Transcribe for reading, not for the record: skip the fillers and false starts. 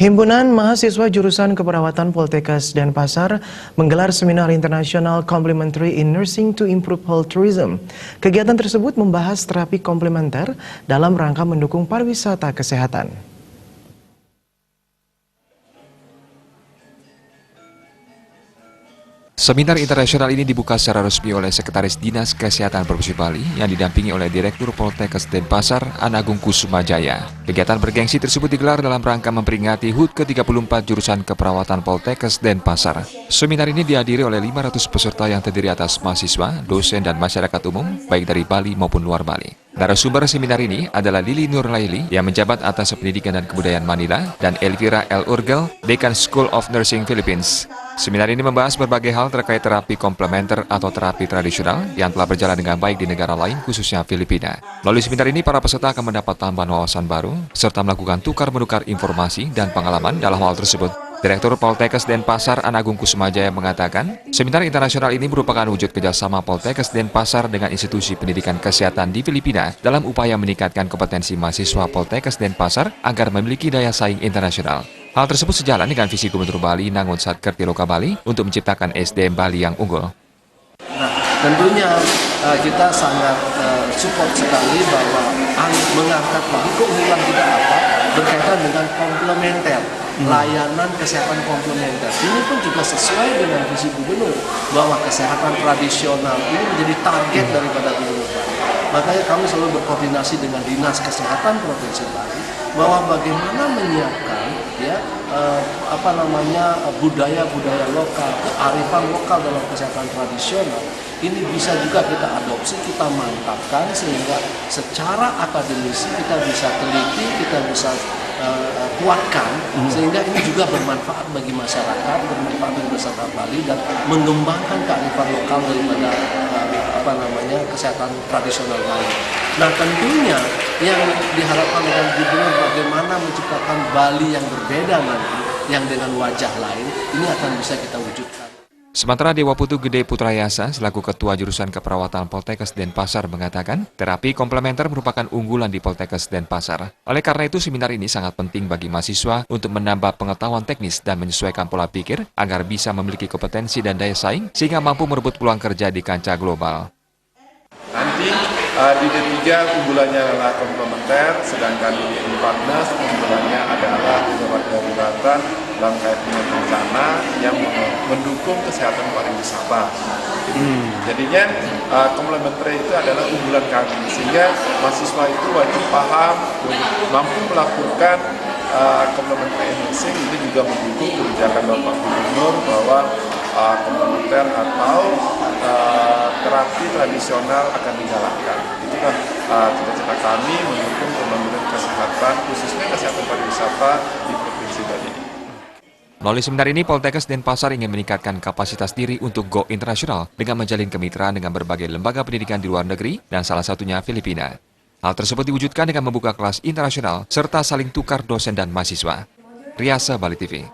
Himpunan Mahasiswa Jurusan Keperawatan Poltekkes Denpasar menggelar seminar internasional Complementary in Nursing to Improve Health Tourism. Kegiatan tersebut membahas terapi komplementer dalam rangka mendukung pariwisata kesehatan. Seminar internasional ini dibuka secara resmi oleh Sekretaris Dinas Kesehatan Provinsi Bali yang didampingi oleh Direktur Poltekkes Denpasar, Anagung Kusumajaya. Kegiatan bergengsi tersebut digelar dalam rangka memperingati HUT ke-34 Jurusan Keperawatan Poltekkes Denpasar. Seminar ini dihadiri oleh 500 peserta yang terdiri atas mahasiswa, dosen, dan masyarakat umum, baik dari Bali maupun luar Bali. Narasumber seminar ini adalah Lili Nurlaili yang menjabat atas Pendidikan dan Kebudayaan Manila dan Elvira L. Urgel, Dekan School of Nursing Philippines. Seminar ini membahas berbagai hal terkait terapi komplementer atau terapi tradisional yang telah berjalan dengan baik di negara lain, khususnya Filipina. Melalui seminar ini, para peserta akan mendapat tambahan wawasan baru, serta melakukan tukar-menukar informasi dan pengalaman dalam hal tersebut. Direktur Poltekkes Denpasar, Anagung Kusumajaya mengatakan, seminar internasional ini merupakan wujud kerjasama Poltekkes Denpasar dengan institusi pendidikan kesehatan di Filipina dalam upaya meningkatkan kompetensi mahasiswa Poltekkes Denpasar agar memiliki daya saing internasional. Hal tersebut sejalan dengan visi Gubernur Bali Nangun Satkertiloka Bali untuk menciptakan SDM Bali yang unggul. Nah, tentunya kita sangat support sekali bahwa mengangkat lagi keunggulan kita apa berkaitan dengan komplementer, layanan kesehatan komplementer. Ini pun juga sesuai dengan visi Gubernur bahwa kesehatan tradisional ini menjadi target daripada Gubernur Bali. Makanya kami selalu berkoordinasi dengan Dinas Kesehatan Provinsi Bali bahwa bagaimana menyiapkan budaya-budaya lokal, kearifan lokal dalam kesehatan tradisional ini bisa juga kita adopsi, kita mantapkan sehingga secara akademisi kita bisa teliti, kita bisa kuatkan sehingga ini juga bermanfaat bagi masyarakat, bermanfaat bagi masyarakat Bali dan mengembangkan kearifan lokal daripada kesehatan tradisional Bali. Nah, tentunya yang diharapkan dengan Gubernur bagaimana menciptakan Bali yang berbeda nanti, yang dengan wajah lain, ini akan bisa kita wujudkan. Sementara Dewa Putu Gede Putrayasa selaku Ketua Jurusan Keperawatan Poltekkes Denpasar mengatakan, terapi komplementer merupakan unggulan di Poltekkes Denpasar. Oleh karena itu, seminar ini sangat penting bagi mahasiswa untuk menambah pengetahuan teknis dan menyesuaikan pola pikir agar bisa memiliki kompetensi dan daya saing sehingga mampu merebut peluang kerja di kancah global. Nanti di D3 unggulannya adalah komplementer, sedangkan di D14 unggulannya adalah gawat daruratan dalam kaitan bencana yang mendukung kesehatan pariwisata. Jadinya komplementer itu adalah unggulan kami, sehingga mahasiswa itu wajib paham, mampu melakukan komplementer nursing. Ini juga mendukung kebijakan Bapak Gubernur bahwa komplementer atau terapi tradisional akan digalakkan. Itu kan cita-cita kami mendukung pembangunan kesehatan, khususnya kesehatan pariwisata di Provinsi Bali. Melalui seminar ini, Poltekkes Denpasar ingin meningkatkan kapasitas diri untuk go internasional dengan menjalin kemitraan dengan berbagai lembaga pendidikan di luar negeri dan salah satunya Filipina. Hal tersebut diwujudkan dengan membuka kelas internasional serta saling tukar dosen dan mahasiswa. Riasa Bali TV.